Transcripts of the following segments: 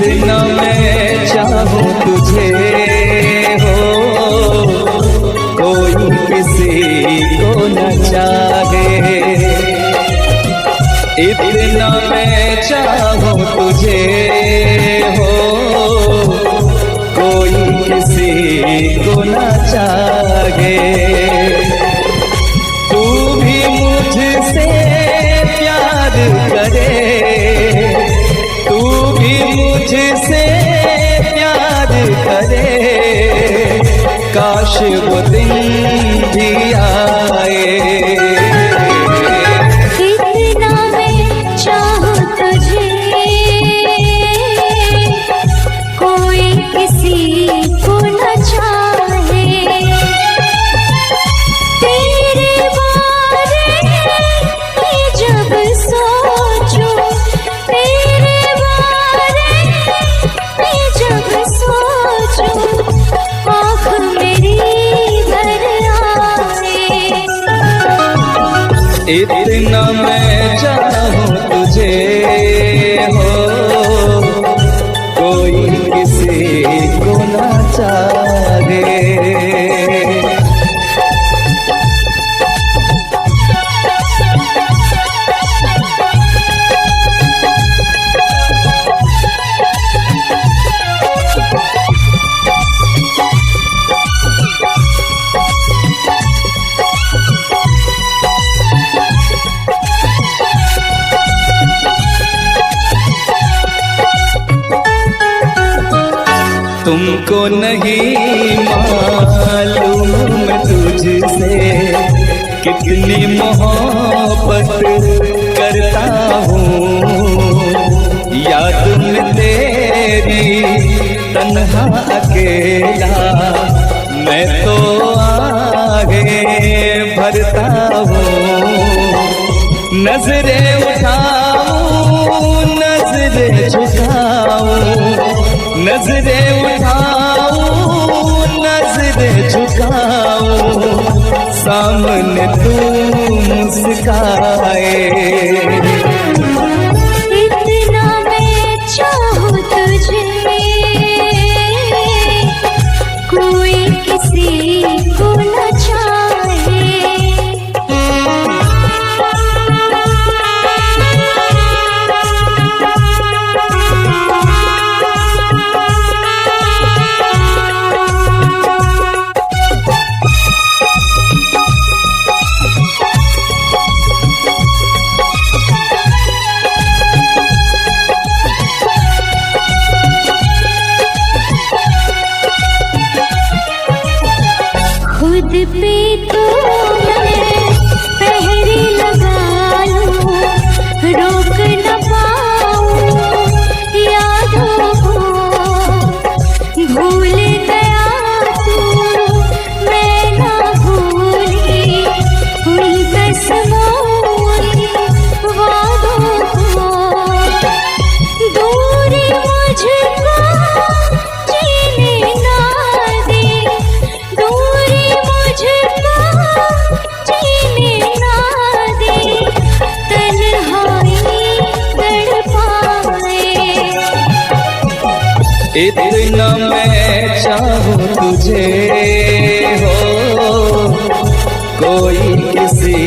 इतना मैं चाहूं तुझे हो, कोई किसी को न चाहे। इतना मैं चाहूं तुझे हो, कोई किसी को न चाहे। तू भी मुझसे प्यार करे, तू भी मुझसे प्यार करे, काश वो दिन भी आए। इतना मैं चाहूं तुझे, कोई किसी को न चाहे। तेरे बारे में जब सोचूं, तेरे बारे में जब सोचूं, आँख मेरी भर आए। इतना मैं चाहूं तुझे हो, कोई किसी को न चाहे। तुमको नहीं मालूम मैं तुझसे कितनी मोहब्बत करता हूँ। याद में तेरी तन्हा अकेला मैं तो आगे भरता हूँ। नजरें उठाऊं नजरें झुकाऊं, नजरें उठाऊं नजरें झुकाऊं, सामने तू मुस्काए। इतना मैं चाहूं तुझे, कोई किसी को न चाहे। खुद पे तो मैं पहरे लगा लूं, रोक न पाऊं यादों को। भूल गया तू मैं ना भूली उन कसमों वादों को। दूरी मुझको जीने ना दे, दूरी मुझको जीने ना दे, तन्हाई तड़पाए। इतना मैं चाहूं तुझे हो, कोई किसी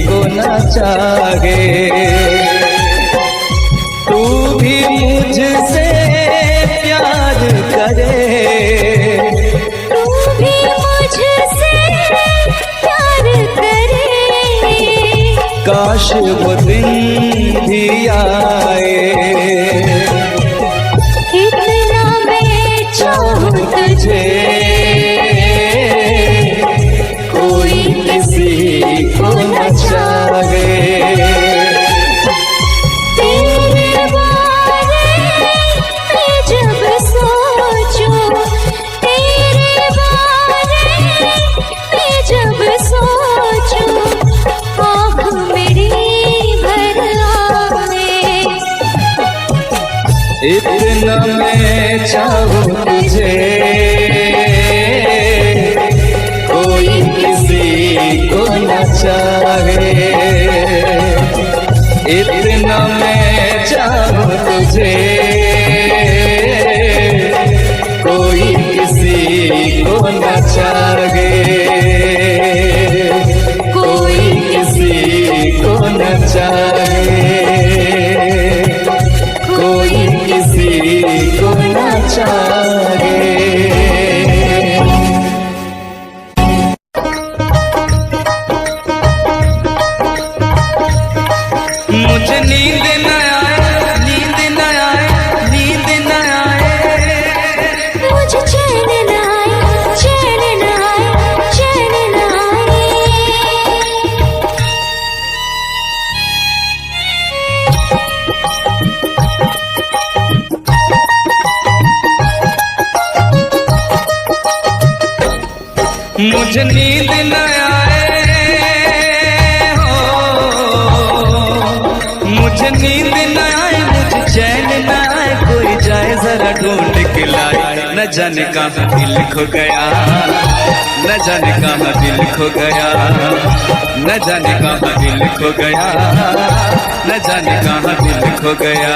को न चाहे। तू भी मुझसे प्यार करे, तू भी मुझसे प्यार करे, काश वो दिन भी आए। इतना मैं चाहूं तुझे, कोई किसी को न चाहे। तेरे बारे में जब सोचूं, तेरे बारे में जब सोचूं, आँख मेरी भर आए। इतना मैं चाहूं तुझे, कोई किसी को न चाहे। इतना मैं चाहूं तुझे, मुझे नींद न आए हो, मुझे नींद न आए, मुझे चैन न आए, कोई जाए जरा ढूंढ के लाए। न जाने कहाँ दिल खो गया, न जाने कहाँ दिल खो गया, न जाने कहाँ दिल खो गया, न जाने कहाँ दिल खो गया।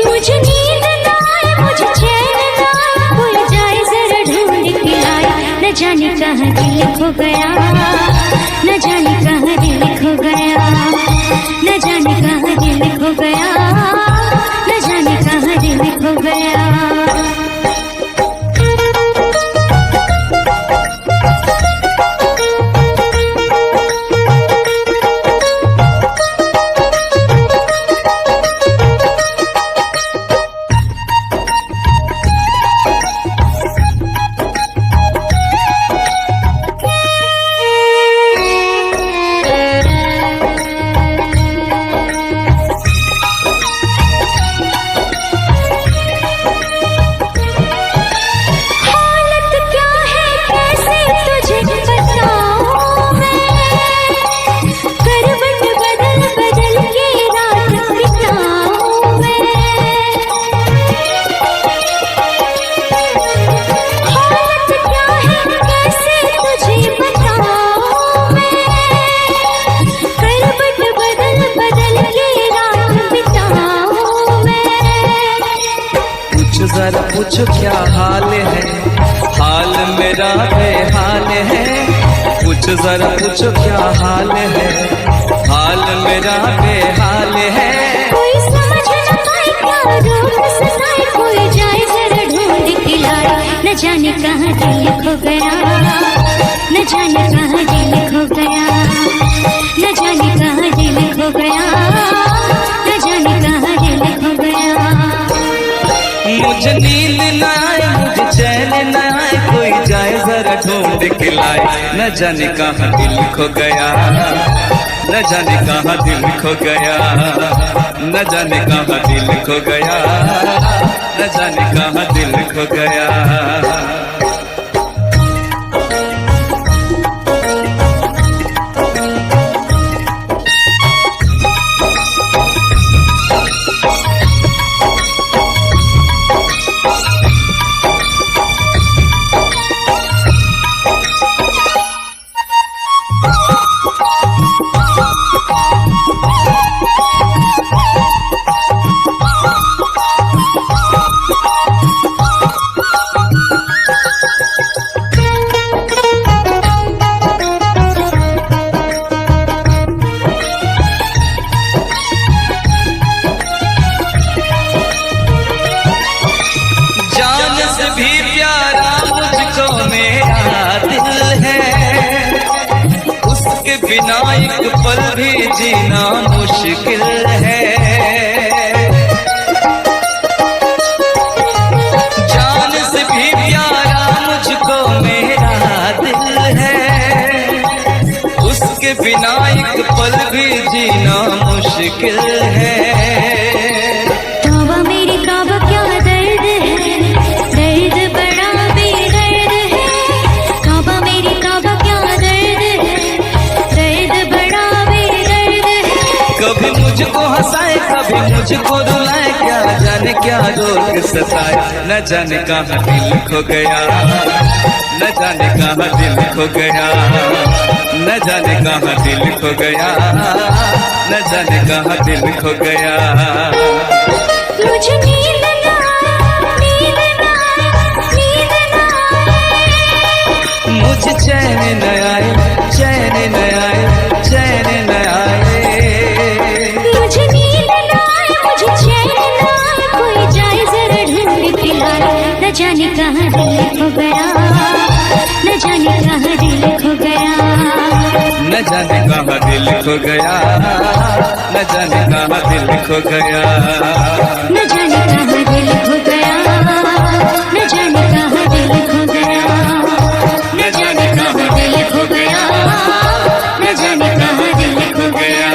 मुझे नींद न आए, मुझे चैन न आए, कोई जाए जरा ढूंढ के लाए। न जाने कहाँ दिल खो गया, न जाने कहाँ दिल खो गया, न जाने कहाँ दिल खो गया, न जाने कहाँ दिल खो गया। जरा पूछो क्या हाल है, हाल मेरा बेहाल है। पूछो जरा पूछो क्या हाल है, हाल मेरा बेहाल है। कोई समझ न पाए क्या रोग सताए, कोई जाए जरा ढूंढ के लाए। न जाने कहाँ दिल खो गया, न जाने कहाँ दिल खो गया, न जाने कहाँ दिल खो गया, न जाने कहाँ दिल खो गया। मुझे नींद न आए, मुझे चैन न आए, कोई जाए जरा ढूंढ के लाए। न जाने कहाँ दिल खो गया, न जाने कहाँ दिल खो गया, न जाने कहाँ दिल खो गया, न जाने कहाँ दिल खो गया। बिना एक पल भी जीना मुश्किल है। जान से भी प्यारा मुझको मेरा दिल है, उसके बिना एक पल भी जीना मुश्किल है। तौबा मेरी तौबा क्या दर्द है, दर्द बड़ा बेदर्द है। तौबा मेरी तौबा क्या दर्द है, दर्द बड़ा बेदर्द है। कभी मुझको हंसाए कभी मुझको रुलाए, क्या जाने क्या रोग सताए। न जाने कहाँ दिल खो गया, न जाने कहाँ दिल खो गया, न जाने कहाँ दिल खो गया, न जाने कहाँ दिल खो गया। मुझे नींद न आए, नींद न आए, नींद न आए। मुझे चैन न आए, चैन न आए, चैन न आए। मुझे नींद न आए, मुझे चैन न आए, कोई जाए जरा ढूंढ के लाए। न जाने कहाँ दिल खो गया, न जाने कहाँ दिल खो गया, न जाने कहाँ दिल खो गया, न जाने कहाँ दिल खो गया, न जाने कहाँ दिल खो गया, न जाने कहाँ दिल खो गया, न जाने कहाँ दिल खो गया, न जाने कहाँ दिल खो गया।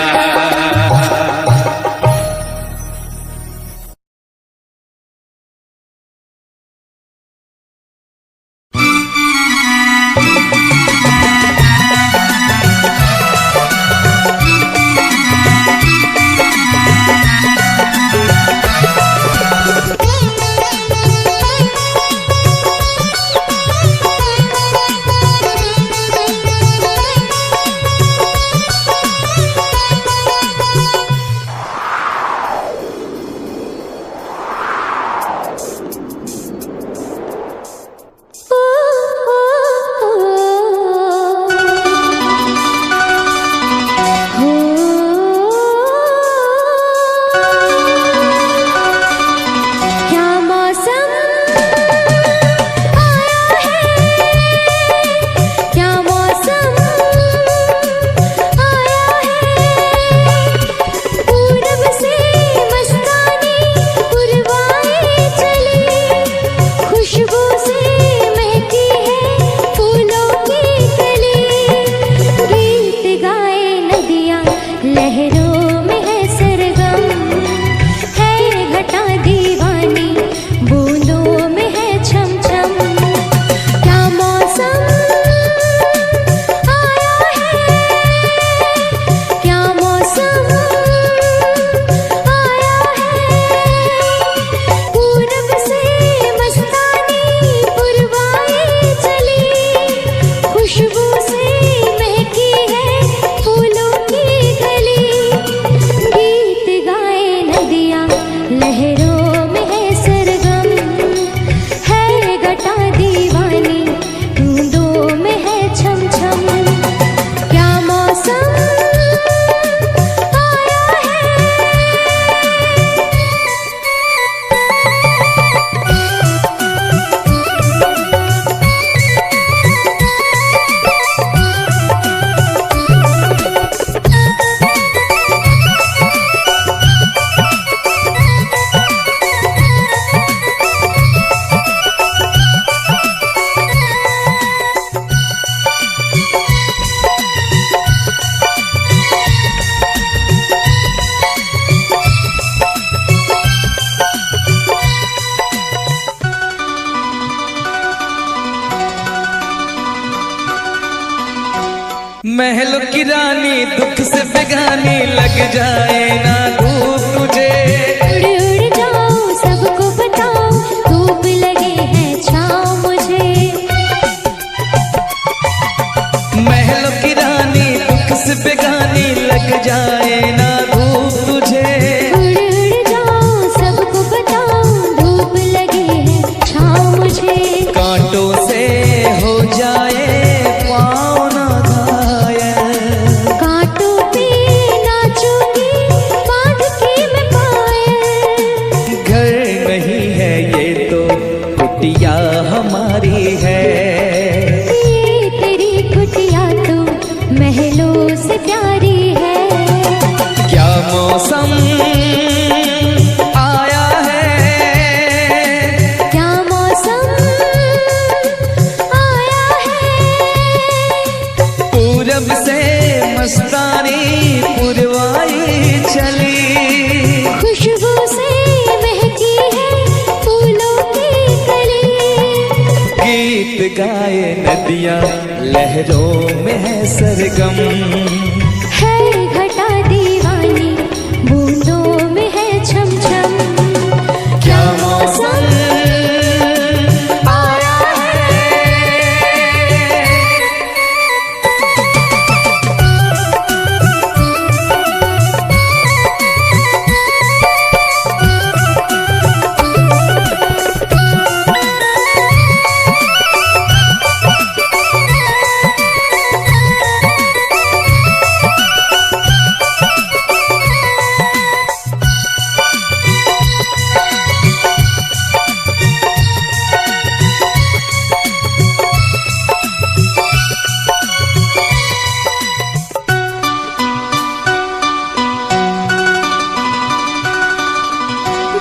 महलों की रानी दुख से बेगानी, लग जाए ना धूप तुझे। उड़ उड़ जाओ सबको बताओ, धूप लगे है छाँव मुझे। महलों की रानी दुख से बेगानी, लग जाए ना धूप तुझे। उड़ उड़ जाओ सबको बताओ, धूप लगे है छाँव मुझे। कांटों से हो जाए पाँव ना घायल, कांटों पे नाचूंगी बांध के मैं पायल। घर नहीं है ये तो कुटिया हमारी है। ये तेरी कुटिया तो महलों से प्यारी है। क्या मौसम आया है, क्या मौसम आया है। पूरब से मस्तानी पुरवाई चली। खुशबू से महकी है फूलों की कली। गीत गाए नदियां, लहरों में है सरगम। है घटा दीवानी, बूंदों में है छम छम। क्या मौसम आया है।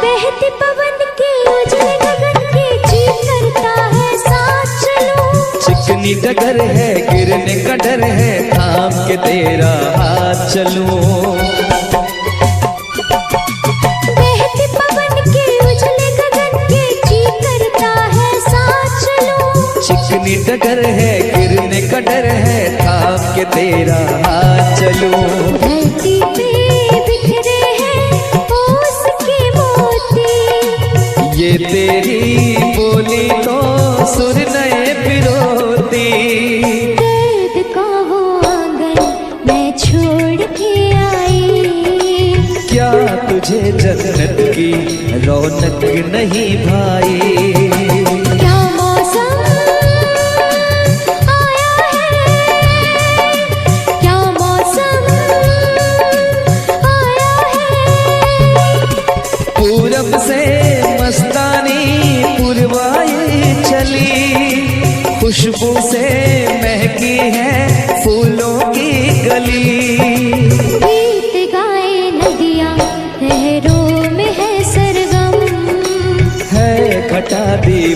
बहते पवन के उजले गगन के जी करता है साथ चलूं। चिकनी डगर है गिरने का डर है, थाम के तेरा हाथ चलूं। बहते पवन के उजले गगन के जी करता है साथ चलूं। चिकनी डगर है गिरने का डर है, थाम के तेरा हाथ चलूं। धरती पे बिखरे हैं ओस के मोती। ये तेरी बोली तो सुर नए पिरोती। दर्द का वो आंगन मैं छोड़ के आई। क्या तुझे जन्नत की रौनक नहीं भाई। क्या मौसम आया है। क्या मौसम आया है। पूरब से मस्तानी पुरवाई चली। खुशबू से महकी है फूलों की गली। गीत गाए नदियाँ, लहरों में है सरगम। है घटा दी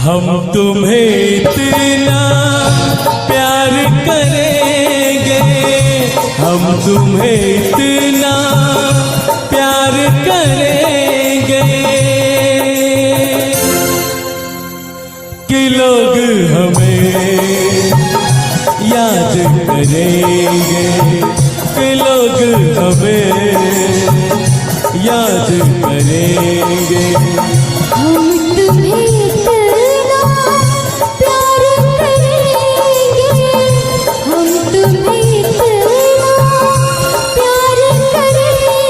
हम तुम्हें इतना प्यार करेंगे, हम तुम्हें इतना प्यार करेंगे कि लोग हमें याद करेंगे, कि लोग हमें याद करेंगे। हम तुम्हें इतना प्यार करेंगे, हम तुम्हें इतना प्यार करेंगे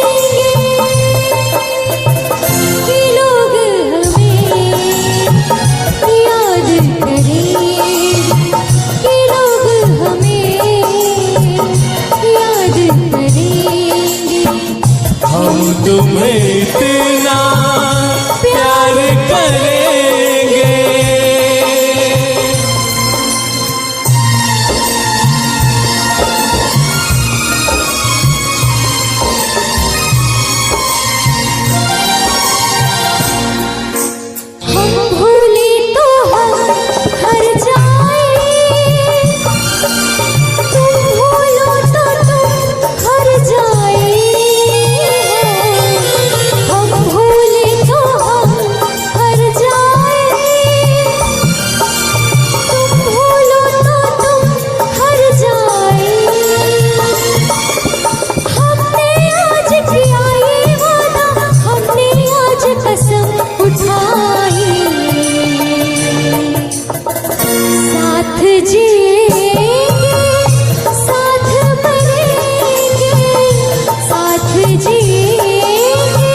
कि लोग हमें याद करेंगे, कि लोग हमें याद करेंगे। हम तुम्हें इतना प्यार करेंगे। हम भूले तो हम हर जाए, तुम भूलो तो तुम हर जाए। हम भूले तो हम हर जाए, तुम भूलो तो तुम हर जाए। हमने आज किया ये वादा, हमने आज कसम उठाई, साथ जिएंगे साथ मरेंगे, साथ जिएंगे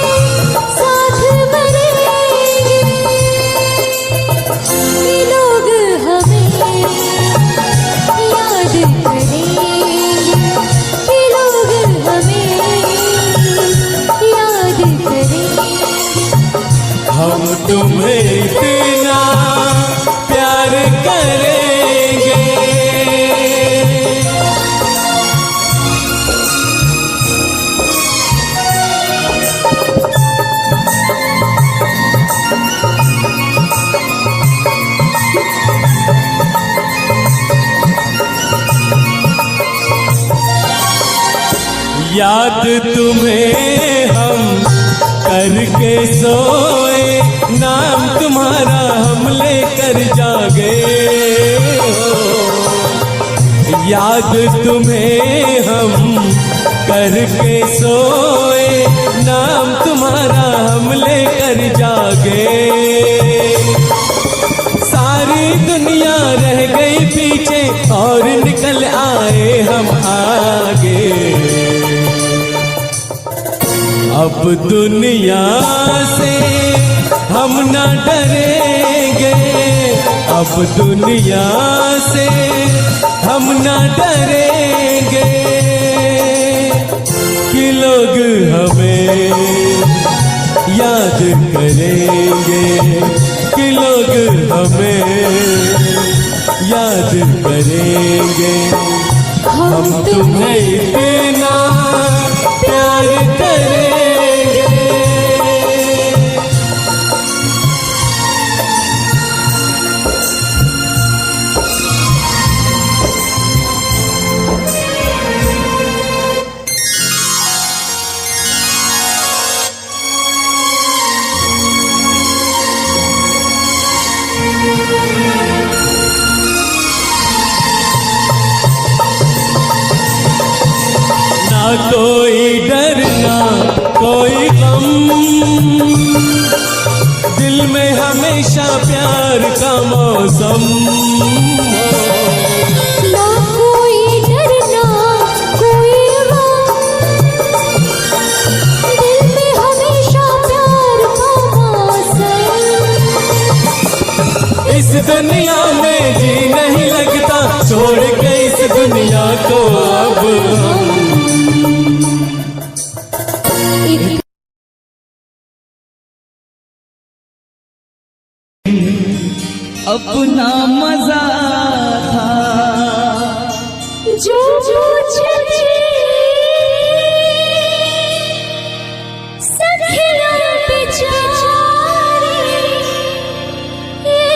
साथ मरेंगे कि लोग हमें याद करेंगे, कि लोग हमें याद करेंगे। हम तुम्हें इतना प्यार करेंगे। याद तुम्हें हम करके सोए, नाम तुम्हारा हम लेकर जागे हो। याद तुम्हें हम करके सोए, नाम तुम्हारा हम लेकर जागे। सारी दुनिया रह गई पीछे और निकल आए हम आगे। अब दुनिया से हम न डरेंगे, अब दुनिया से हम न डरेंगे कि लोग हमें याद करेंगे, कि लोग हमें याद करेंगे। हम तुम्हें इतना प्यार करेंगे। ना कोई डर ना कोई गम, दिल में हमेशा प्यार का मौसम। ना कोई डर ना कोई गम, दिल में हमेशा प्यार का मौसम। इस दुनिया में जी नहीं लगता, छोड़ के इस दुनिया को अब हम। अपना मजा था जो मुझे सखिया बेचारी ये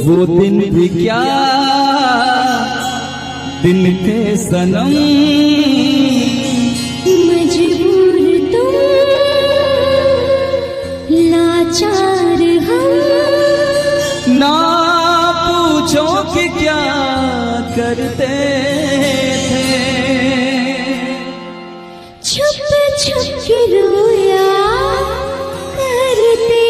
वो दिन भी क्या दिन थे सनम, मजबूर तुम लाचार हम, ना पूछो कि क्या करते थे, छुप छुप के रोया करते थे।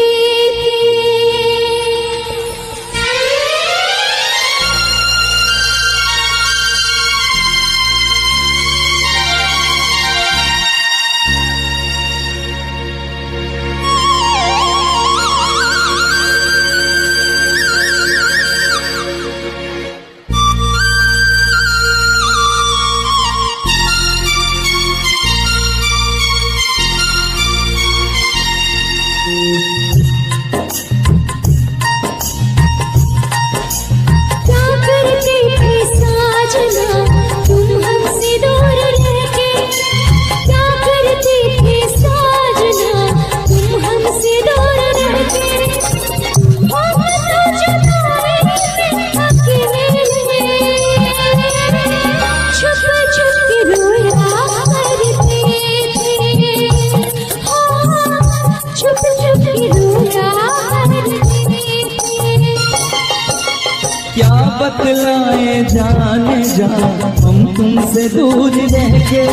क्या बतलाए जाने जा हम तुमसे दूर रह के,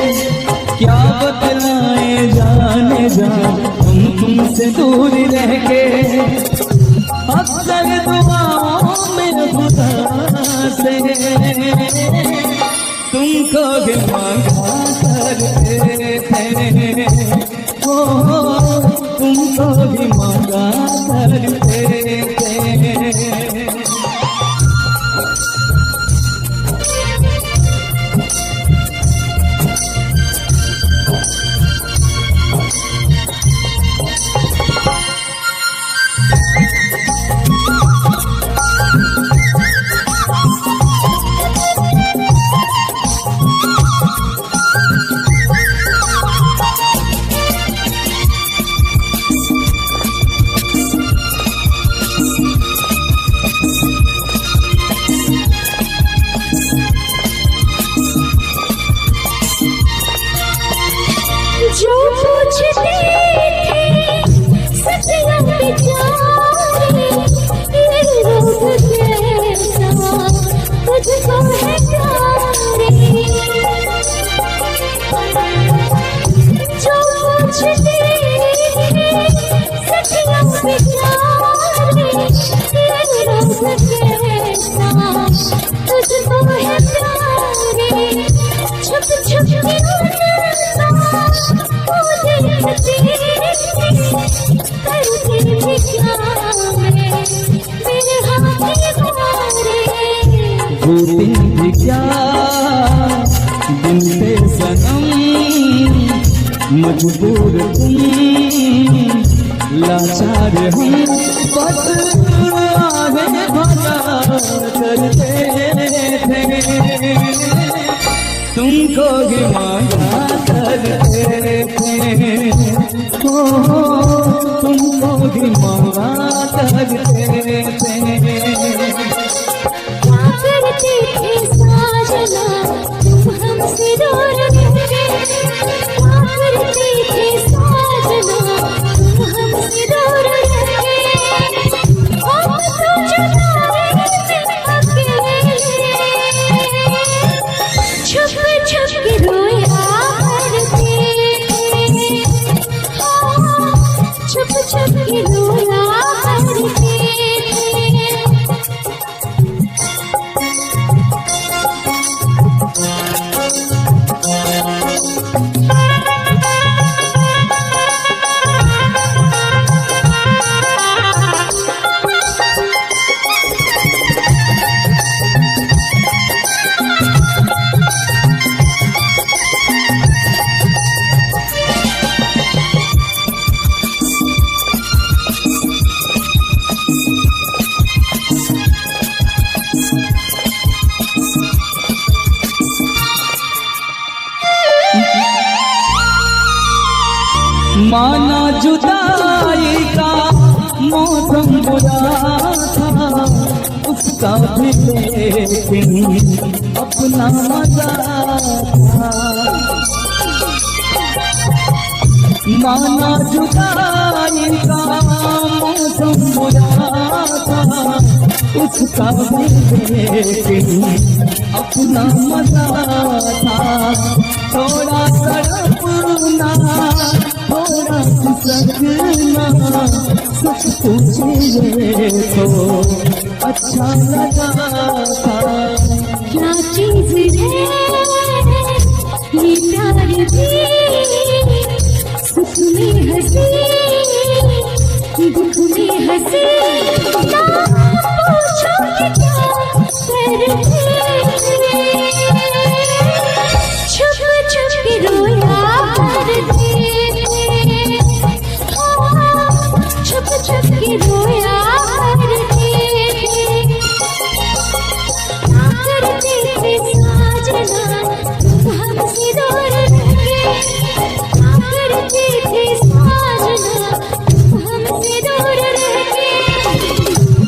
क्या बतलाए जाने जा हम तुमसे दूर रह के, अक्सर दुआओं में खुदा से तुमको भी मांगा करते थे, ओ तुमको भी मांगा करते थे। जो पूछते थे सपना बेचारे, ये रोग कैसा तुझको है प्यारे। जो पूछते थे सपना बेचारे, ये रोग कैसा तुझको है प्यारे। छुप छुप के वो दिन भी क्या दिन थे सनम, मजबूर तुम लाचार हम, बस आगे भला करते थे, तुमको भी मांगा करते थे, ओ तुमको भी मांगा करते थे। करते थे साजना तुम हमसे दूर रहे, करते थे साजना तुम हमसे दूर रहे, हम तो जुदाई में अकेले, छुप छुप के रोया करते थे, छुप छुप के रोया करते थे। माना जुदाई का मौसम बुरा था, उस उसका भी लेकिन अपना मजा था। माना जुदाई का मौसम बुरा था, उसका भी लेकिन अपना मजा था। थोड़ा तड़पना, थोड़ा सकना, सब कुछ ये तो अच्छा लगा था। क्या चीज है ये प्यार भी, सुख में हंसी दुख में हंसी, ना पूछो कि क्या करते, छुप छुप के रोया करते, छुप छुप के रोया करते, क्या करते थे साजना तुम हमसे दूर रहे, क्या करते थे साजना तुम हमसे दूर रहे,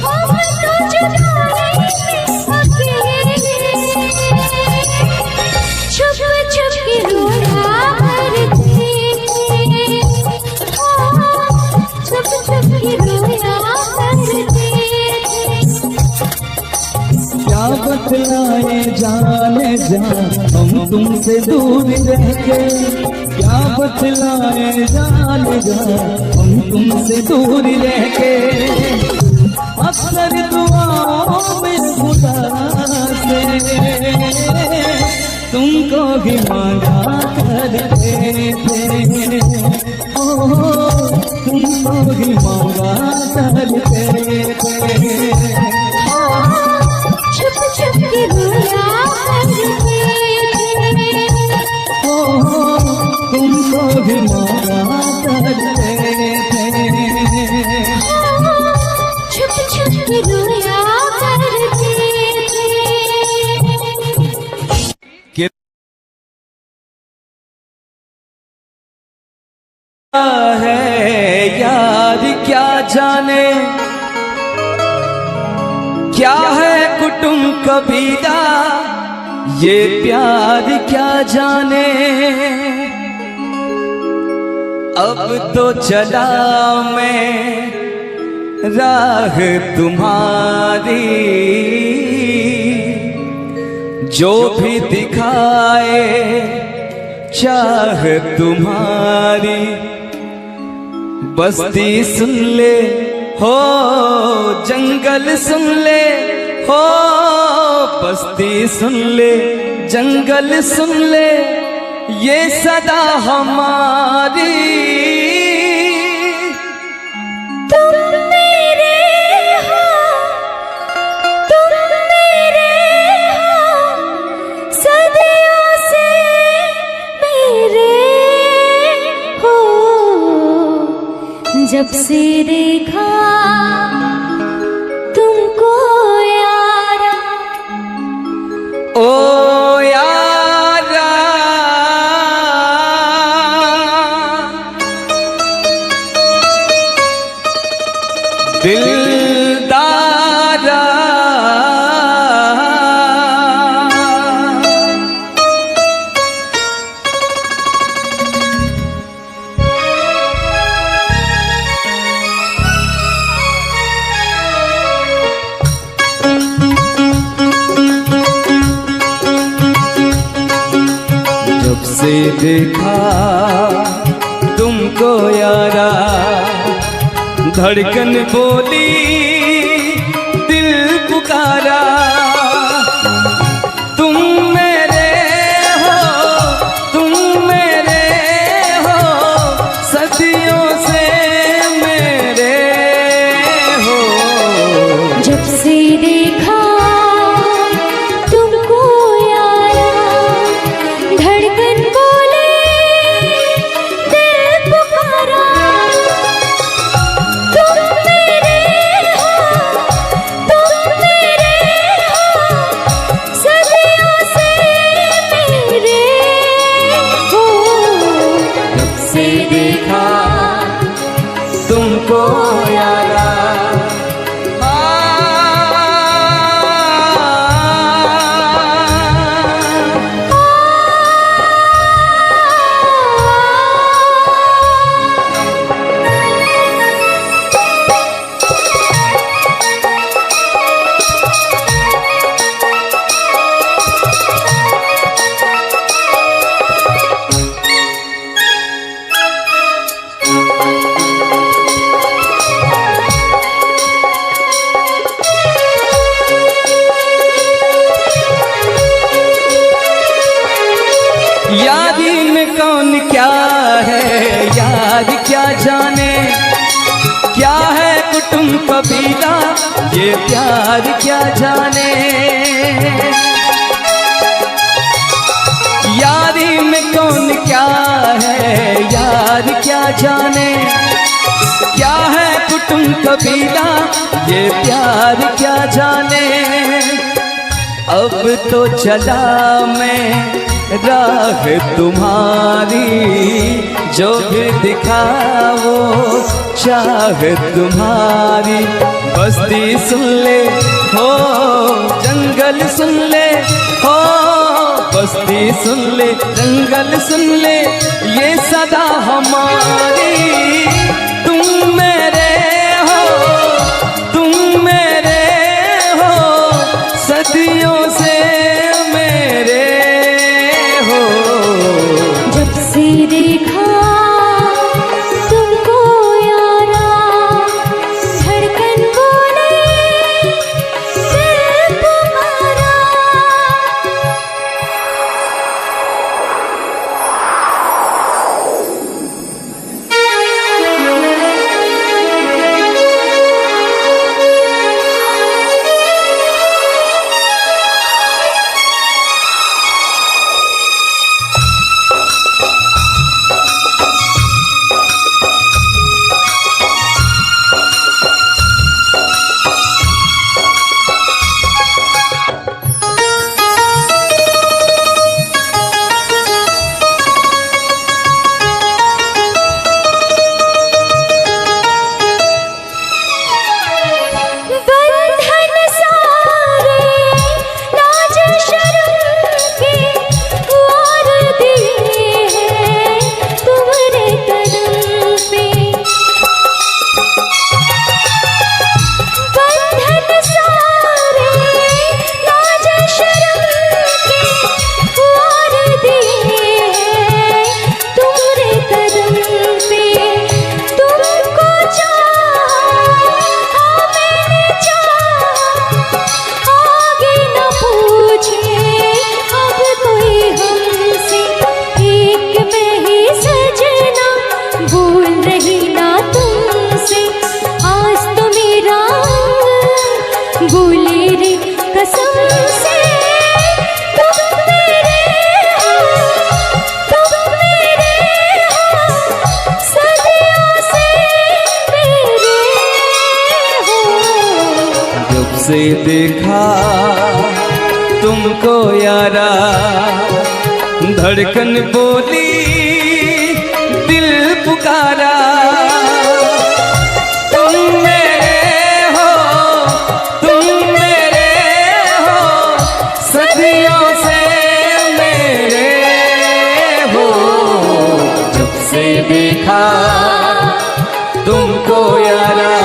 हम तो जुदाई में अकेले, छुप छुप के रोया करते, छुप छुप के रोया करते। क्या बतलाए जाने जा हम तुमसे दूर रह के, क्या बतलाए जाने जा हम तुमसे दूर रह के। अक्सर दुआओं में खुदा से तुमको भी मांगा करते थे, ओ तुमको भी मांगा करते थे। छुप छुप के रोया करते ओ तुमको भी मांगा करते थे। छुप छुप के रोया करते है यार क्या जाने, क्या है कुटुंब कबीला, ये प्यार क्या जाने। अब तो चला मैं राह तुम्हारी, जो भी दिखाए चाह तुम्हारी। बस्ती सुन ले हो जंगल सुन ले हो, बस्ती सुन ले जंगल सुन ले, ये सदा हमारी। तुम मेरे हो, तुम मेरे हो, सदियों से मेरे हो, जब से देखा तुमको यारा, ओ यारा दिलदारा, जब से देखा तुमको यारा, धड़कन बोली दिल पुकारा। तुम मेरे हो, तुम मेरे हो, सदियों से मेरे हो। जब से देखा तुमको यारा, धड़कन बोले दिल पुकारा। तुम मेरे हो, तुम मेरे हो, यारी में कौन क्या है यार क्या जाने, क्या है कुटुंब कबीला ये प्यार क्या जाने। यारी में कौन क्या है यार क्या जाने, क्या है कुटुंब कबीला ये प्यार क्या जाने। अब तो चला मैं राह तुम्हारी, जो भी दिखाओ चाह तुम्हारी। बस्ती सुन ले हो जंगल सुन ले हो, बस्ती सुन ले जंगल सुन ले ये सदा हमारी। तुम मेरे हो तुम मेरे हो सदियों से मेरे हो। जब से देखा तुमको यारा, धड़कन बोले दिल तुम्हारा। भूले रे कसम से तुम मेरे हो सदियों से मेरे हो। जब से देखा तुमको यारा, धड़कन बोली दिल पुकारा। देखा तुमको यारा,